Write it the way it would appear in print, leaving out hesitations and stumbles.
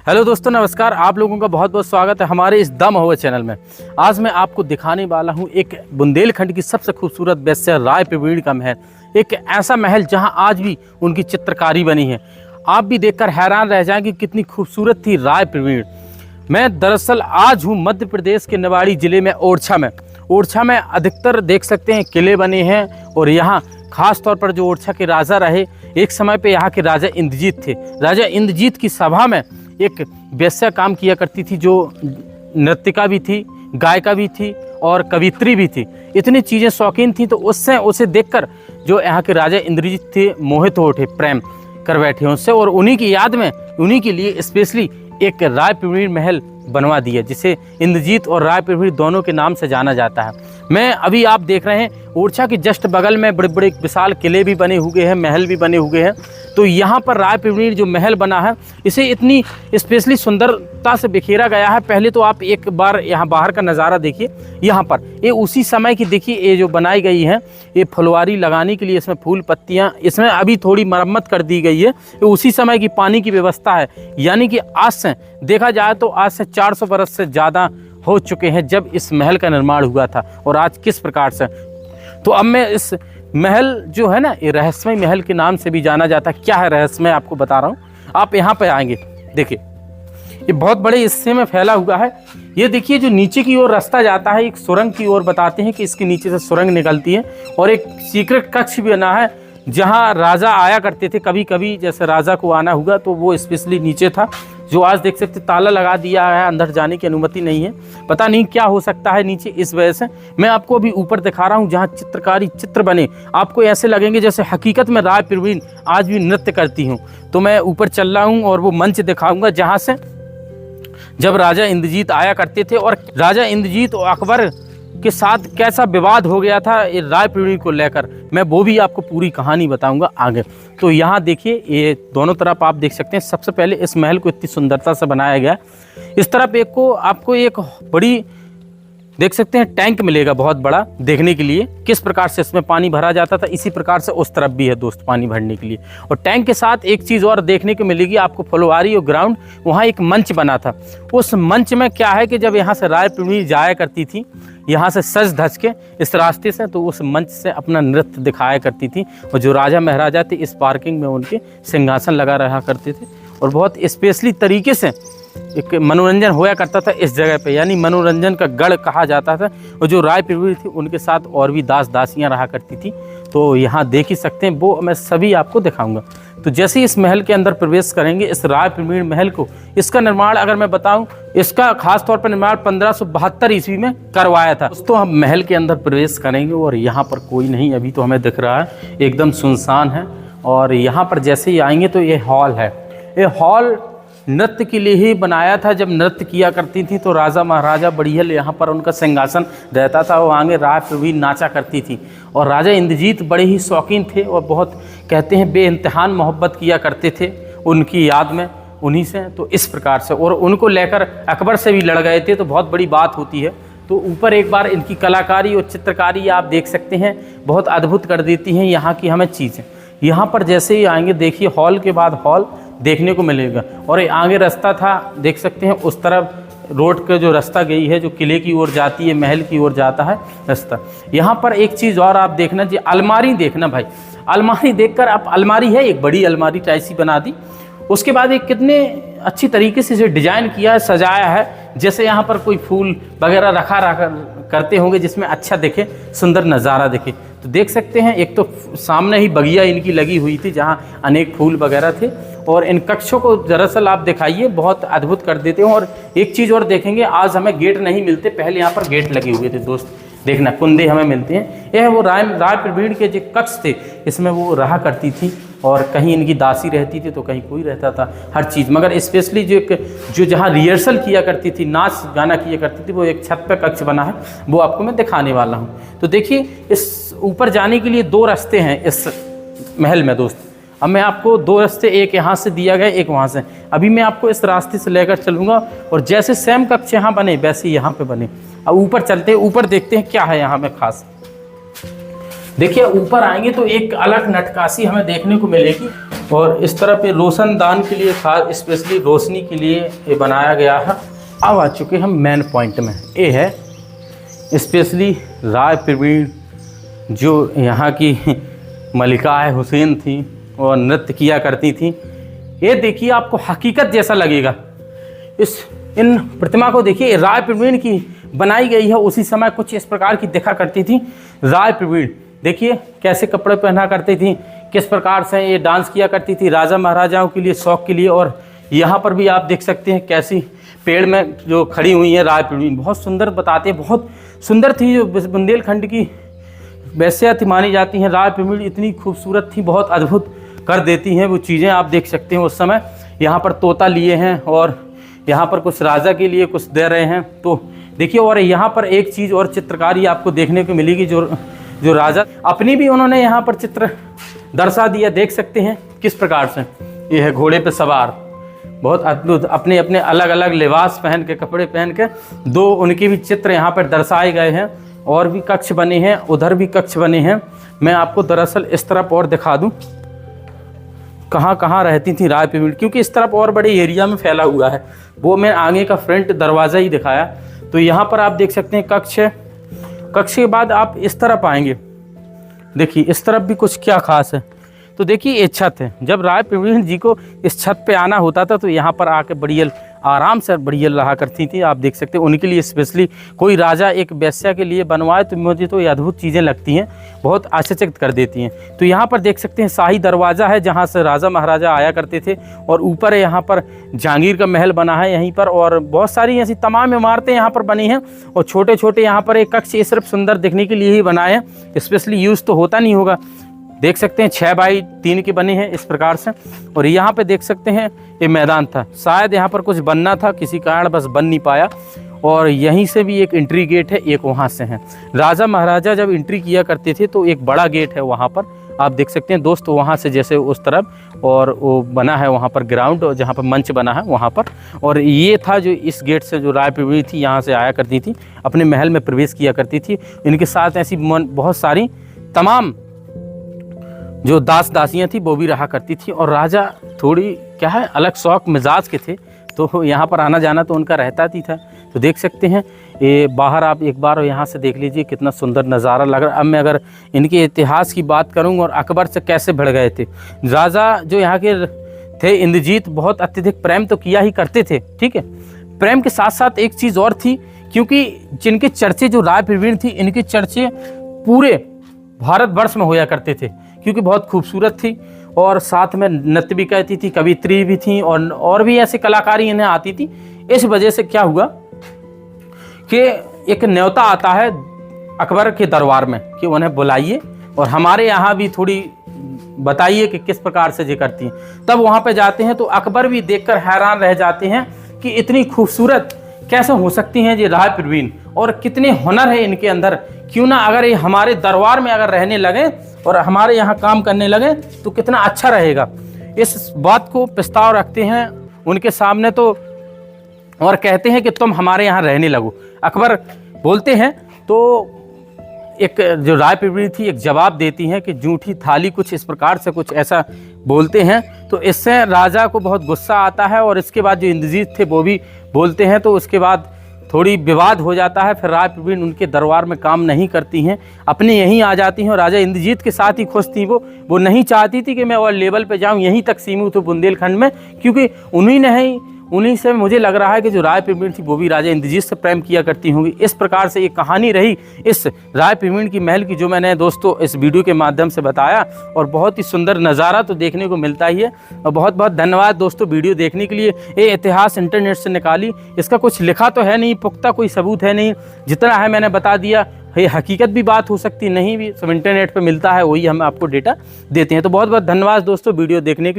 Hello दोस्तों, नमस्कार। आप लोगों का बहुत बहुत स्वागत है हमारे इस द महुआ चैनल में। आज मैं आपको दिखाने वाला हूं एक बुंदेलखंड की सबसे खूबसूरत वेश्या राय प्रवीण का महल। एक ऐसा महल जहां आज भी उनकी चित्रकारी बनी है। आप भी देखकर हैरान रह जाएंगे कितनी खूबसूरत थी राय प्रवीण। मैं दरअसल आज हूँ मध्य प्रदेश के निवाड़ी जिले में ओरछा में। ओरछा में अधिकतर देख सकते हैं किले बने हैं और यहाँ खास तौर पर जो ओरछा के राजा रहे, एक समय पे यहाँ के राजा इंद्रजीत थे। राजा इंद्रजीत की सभा में एक वेश्या काम किया करती थी जो नृत्यिका भी थी, गायिका भी थी और कवित्री भी थी। इतनी चीज़ें शौकीन थी तो उससे उसे देखकर जो यहाँ के राजा इंद्रजीत थे मोहित हो उठे, प्रेम कर बैठे उससे, और उन्हीं की याद में उन्हीं के लिए स्पेशली एक राय प्रवीण महल बनवा दिया जिसे इंद्रजीत और राय प्रवीण दोनों के नाम से जाना जाता है। मैं अभी आप देख रहे हैं ओरछा के जस्ट बगल में बड़े बड़े विशाल किले भी बने हुए हैं, महल भी बने हुए हैं। तो यहाँ पर राय प्रवीण जो महल बना है इसे इतनी स्पेशली सुंदरता से बिखेरा गया है। पहले तो आप एक बार यहाँ बाहर का नज़ारा देखिए। यहाँ पर ये उसी समय की देखिए, ये जो बनाई गई है ये फुलवारी लगाने के लिए, इसमें फूल पत्तियाँ, इसमें अभी थोड़ी मरम्मत कर दी गई है। ये उसी समय की पानी की व्यवस्था है, यानी कि आज से देखा जाए तो आज से 400 बरस से ज़्यादा हो चुके हैं जब इस महल का निर्माण हुआ था और आज किस प्रकार से। तो अब मैं इस महल जो है ना, ये रहस्यमय महल के नाम से भी जाना जाता है। क्या है रहस्यमय आपको बता रहा हूँ। आप यहाँ पे आएंगे, देखिए ये बहुत बड़े हिस्से में फैला हुआ है। ये देखिए जो नीचे की ओर रास्ता जाता है एक सुरंग की ओर, बताते हैं कि इसके नीचे से सुरंग निकलती है और एक सीक्रेट कक्ष भी बना है जहाँ राजा आया करते थे। कभी कभी जैसे राजा को आना हुआ तो वो स्पेशली नीचे था, जो आज देख सकते ताला लगा दिया है, अंदर जाने की अनुमति नहीं है। पता नहीं क्या हो सकता है नीचे, इस वजह से मैं आपको अभी ऊपर दिखा रहा हूँ जहाँ चित्रकारी चित्र बने। आपको ऐसे लगेंगे जैसे हकीकत में राय प्रवीण आज भी नृत्य करती हूँ। तो मैं ऊपर चल रहा हूँ और वो मंच दिखाऊंगा जहाँ से जब राजा इंद्रजीत आया करते थे और राजा इंद्रजीत और अकबर के साथ कैसा विवाद हो गया था राय प्रवीण को लेकर, मैं वो भी आपको पूरी कहानी बताऊंगा आगे। तो यहाँ देखिए ये दोनों तरफ आप देख सकते हैं। सबसे पहले इस महल को इतनी सुंदरता से बनाया गया। इस तरफ एक को आपको एक बड़ी देख सकते हैं टैंक मिलेगा बहुत बड़ा, देखने के लिए किस प्रकार से इसमें पानी भरा जाता था। इसी प्रकार से उस तरफ भी है दोस्त पानी भरने के लिए। और टैंक के साथ एक चीज़ और देखने को मिलेगी आपको, फुलवारी और ग्राउंड, वहाँ एक मंच बना था। उस मंच में क्या है कि जब यहाँ से राय प्रवीण जाया करती थी, यहाँ से सज धज के इस रास्ते से, तो उस मंच से अपना नृत्य दिखाया करती थी। और जो राजा महाराजा थे इस पार्किंग में उनके सिंहासन लगा रहा करते थे और बहुत स्पेशली तरीके से एक मनोरंजन होया करता था इस जगह पे, यानी मनोरंजन का गढ़ कहा जाता था। और जो राय प्रवीण थी उनके साथ और भी दास दासियां रहा करती थी। तो यहाँ देख ही सकते हैं, वो मैं सभी आपको दिखाऊंगा। तो जैसे ही इस महल के अंदर प्रवेश करेंगे, इस राय प्रवीण महल को, इसका निर्माण अगर मैं बताऊं, इसका खास तौर पर निर्माण 1572 ईस्वी में करवाया था। दोस्तों हम महल के अंदर प्रवेश करेंगे और यहाँ पर कोई नहीं अभी तो हमें दिख रहा है, एकदम सुनसान है। और यहाँ पर जैसे ही आएंगे तो ये हॉल है। ये हॉल नृत्य के लिए ही बनाया था। जब नृत्य किया करती थी तो राजा महाराजा बढ़ियल यहाँ पर उनका सिंहासन रहता था, वो आगे राय प्रवीण नाचा करती थी। और राजा इंद्रजीत बड़े ही शौकीन थे और बहुत कहते हैं बेइंतहान मोहब्बत किया करते थे उनकी याद में उन्हीं से। तो इस प्रकार से, और उनको लेकर अकबर से भी लड़ गए थे, तो बहुत बड़ी बात होती है। तो ऊपर एक बार इनकी कलाकारी और चित्रकारी आप देख सकते हैं, बहुत अद्भुत कर देती हैं यहाँ की हमें चीज़ें। यहाँ पर जैसे ही आएंगे देखिए हॉल के बाद हॉल देखने को मिलेगा। और आगे रास्ता था, देख सकते हैं उस तरफ रोड का जो रास्ता गई है, जो किले की ओर जाती है, महल की ओर जाता है रास्ता। यहाँ पर एक चीज़ और आप देखना जी, अलमारी देखना भाई। अलमारी देखकर आप, अलमारी है एक बड़ी अलमारी टाइसी बना दी। उसके बाद एक कितने अच्छी तरीके से इसे डिजाइन किया है, सजाया है, जैसे यहाँ पर कोई फूल वगैरह रखा करते होंगे जिसमें अच्छा दिखे, सुंदर नज़ारा दिखे। तो देख सकते हैं एक तो सामने ही बगिया इनकी लगी हुई थी जहाँ अनेक फूल वगैरह थे। और इन कक्षों को दरअसल आप दिखाइए, बहुत अद्भुत कर देते हैं। और एक चीज़ और देखेंगे, आज हमें गेट नहीं मिलते, पहले यहाँ पर गेट लगे हुए थे दोस्त, देखना कुंदे हमें मिलते हैं। यह वो राय प्रवीण के जो कक्ष थे, इसमें वो रहा करती थी और कहीं इनकी दासी रहती थी तो कहीं कोई रहता था, हर चीज़। मगर स्पेशली जो जहाँ रिहर्सल किया करती थी, नाच गाना किया करती थी, वो एक छत पर कक्ष बना है, वो आपको मैं दिखाने वाला हूँ। तो देखिए इस ऊपर जाने के लिए दो रास्ते हैं इस महल में दोस्त। अब मैं आपको दो रास्ते, एक यहाँ से दिया गया, एक वहाँ से। अभी मैं आपको इस रास्ते से लेकर चलूँगा और जैसे सेम कक्ष यहाँ बने वैसे ही यहाँ पे बने। अब ऊपर चलते हैं, ऊपर देखते हैं क्या है यहाँ में खास। देखिए ऊपर आएंगे तो एक अलग नटकाशी हमें देखने को मिलेगी। और इस तरफ ये रोशनदान के लिए खास स्पेशली रोशनी के लिए ये बनाया गया है। अब आ चुके हम मेन पॉइंट में। ये है स्पेशली राय प्रवीण जो यहाँ की मलिकाए हुसैन थी और नृत्य किया करती थी। ये देखिए आपको हकीकत जैसा लगेगा। इन प्रतिमा को देखिए, राय प्रवीण की बनाई गई है। उसी समय कुछ इस प्रकार की देखा करती थी राय प्रवीण। देखिए कैसे कपड़े पहना करती थी, किस प्रकार से ये डांस किया करती थी राजा महाराजाओं के लिए, शौक के लिए। और यहाँ पर भी आप देख सकते हैं कैसी पेड़ में जो खड़ी हुई है राय प्रवीण, बहुत सुंदर बताते हैं, बहुत सुंदर थी। जो बुंदेलखंड की वैश्या थी मानी जाती हैं राय प्रवीण, इतनी खूबसूरत थी, बहुत अद्भुत कर देती हैं वो चीज़ें। आप देख सकते हैं उस समय यहाँ पर तोता लिए हैं और यहाँ पर कुछ राजा के लिए कुछ दे रहे हैं। तो देखिए, और यहाँ पर एक चीज़ और चित्रकारी आपको देखने को मिलेगी, जो राजा अपनी भी उन्होंने यहाँ पर चित्र दर्शा दिया। देख सकते हैं किस प्रकार से ये है घोड़े पे सवार, बहुत अद्भुत, अपने अपने अलग अलग लिबास पहन के, कपड़े पहन के, दो उनके भी चित्र यहाँ पर दर्शाए गए हैं। और भी कक्ष बने हैं, उधर भी कक्ष बने हैं। मैं आपको दरअसल इस तरफ और दिखा दूँ कहाँ कहाँ रहती थी राय प्रवीण, क्योंकि इस तरफ और बड़े एरिया में फैला हुआ है। वो मैं आगे का फ्रंट दरवाज़ा ही दिखाया। तो यहाँ पर आप देख सकते हैं कक्ष है। कक्ष के बाद आप इस तरफ आएंगे, देखिए इस तरफ भी कुछ क्या खास है। तो देखिए ये छत है। जब राय प्रवीण जी को इस छत पे आना होता था तो यहाँ पर आके बढ़िया आराम से बढ़िया रहा करती थी। आप देख सकते हैं उनके लिए स्पेशली कोई राजा एक वैश्या के लिए बनवाए तो मुझे तो ये अद्भुत चीज़ें लगती हैं, बहुत आश्चर्यचकित कर देती हैं। तो यहाँ पर देख सकते हैं शाही दरवाज़ा है जहाँ से राजा महाराजा आया करते थे। और ऊपर यहाँ पर जहांगीर का महल बना है यहीं पर, और बहुत सारी ऐसी तमाम इमारतें यहाँ पर बनी हैं। और छोटे छोटे यहाँ पर एक कक्ष ये सिर्फ सुंदर दिखने के लिए ही बनाए हैं, स्पेशली यूज़ तो होता नहीं होगा। देख सकते हैं 6 बाई 3 के बने हैं इस प्रकार से। और यहाँ पे देख सकते हैं ये मैदान था, शायद यहाँ पर कुछ बनना था, किसी कारण बस बन नहीं पाया। और यहीं से भी एक एंट्री गेट है, एक वहाँ से है। राजा महाराजा जब एंट्री किया करते थे तो एक बड़ा गेट है वहाँ पर, आप देख सकते हैं दोस्त, वहाँ से जैसे उस तरफ, और वो बना है वहाँ पर ग्राउंड, और जहाँ पर मंच बना है वहाँ पर। और ये था जो इस गेट से जो राय प्रवीण थी यहाँ से आया करती थी, अपने महल में प्रवेश किया करती थी। इनके साथ ऐसी बहुत सारी तमाम जो दास दासियाँ थी वो भी रहा करती थी। और राजा थोड़ी क्या है अलग शौक मिजाज के थे, तो यहाँ पर आना जाना तो उनका रहता ही था। तो देख सकते हैं ये बाहर आप एक बार यहाँ से देख लीजिए कितना सुंदर नज़ारा लग रहा है। अब मैं अगर इनके इतिहास की बात करूँ और अकबर से कैसे भिड़ गए थे राजा जो यहाँ के थे, इंद्रजीत, बहुत अत्यधिक प्रेम तो किया ही करते थे, ठीक है। प्रेम के साथ साथ एक चीज़ और थी, क्योंकि जिनके चर्चे जो राय प्रवीण थी, इनके चर्चे पूरे भारतवर्ष में होया करते थे, क्योंकि बहुत खूबसूरत थी और साथ में नृत्य भी करती थी, कवित्री भी थी, और भी ऐसी कलाकारी इन्हें आती थी। इस वजह से क्या हुआ कि एक न्योता आता है अकबर के दरबार में कि उन्हें बुलाइए और हमारे यहाँ भी थोड़ी बताइए कि किस प्रकार से ये करती हैं। तब वहाँ पे जाते हैं तो अकबर भी देखकर हैरान रह जाते हैं कि इतनी खूबसूरत कैसे हो सकती हैं ये राय प्रवीण, और कितने हुनर है इनके अंदर। क्यों ना अगर ये हमारे दरबार में अगर रहने लगे और हमारे यहाँ काम करने लगे तो कितना अच्छा रहेगा। इस बात को प्रस्ताव रखते हैं उनके सामने तो, और कहते हैं कि तुम हमारे यहाँ रहने लगो। अकबर बोलते हैं तो एक जो राय प्रवीण थी एक जवाब देती हैं कि जूठी थाली, कुछ इस प्रकार से कुछ ऐसा बोलते हैं। तो इससे राजा को बहुत गुस्सा आता है, और इसके बाद जो इंद्रजीत थे वो भी बोलते हैं। तो उसके बाद थोड़ी विवाद हो जाता है। फिर राय प्रवीण उनके दरबार में काम नहीं करती हैं, अपने यहीं आ जाती हैं। और राजा इंद्रजीत के साथ ही खुश थी वो नहीं चाहती थी कि मैं और लेवल पे जाऊं, यहीं तक सीमित हूँ बुंदेलखंड में, क्योंकि उन्हीं से मुझे लग रहा है कि जो राय प्रवीण थी वो भी राजा इंद्रजीत से प्रेम किया करती होंगी। इस प्रकार से ये कहानी रही इस राय प्रवीण की महल की, जो मैंने दोस्तों इस वीडियो के माध्यम से बताया। और बहुत ही सुंदर नज़ारा तो देखने को मिलता ही है। और बहुत बहुत धन्यवाद दोस्तों वीडियो देखने के लिए। ये इतिहास इंटरनेट से निकाली, इसका कुछ लिखा तो है नहीं, पुख्ता कोई सबूत है नहीं, जितना है मैंने बता दिया। ये हकीकत भी बात हो सकती नहीं भी, सब इंटरनेट पर मिलता है, वही हम आपको डेटा देते हैं। तो बहुत बहुत धन्यवाद दोस्तों वीडियो देखने के लिए।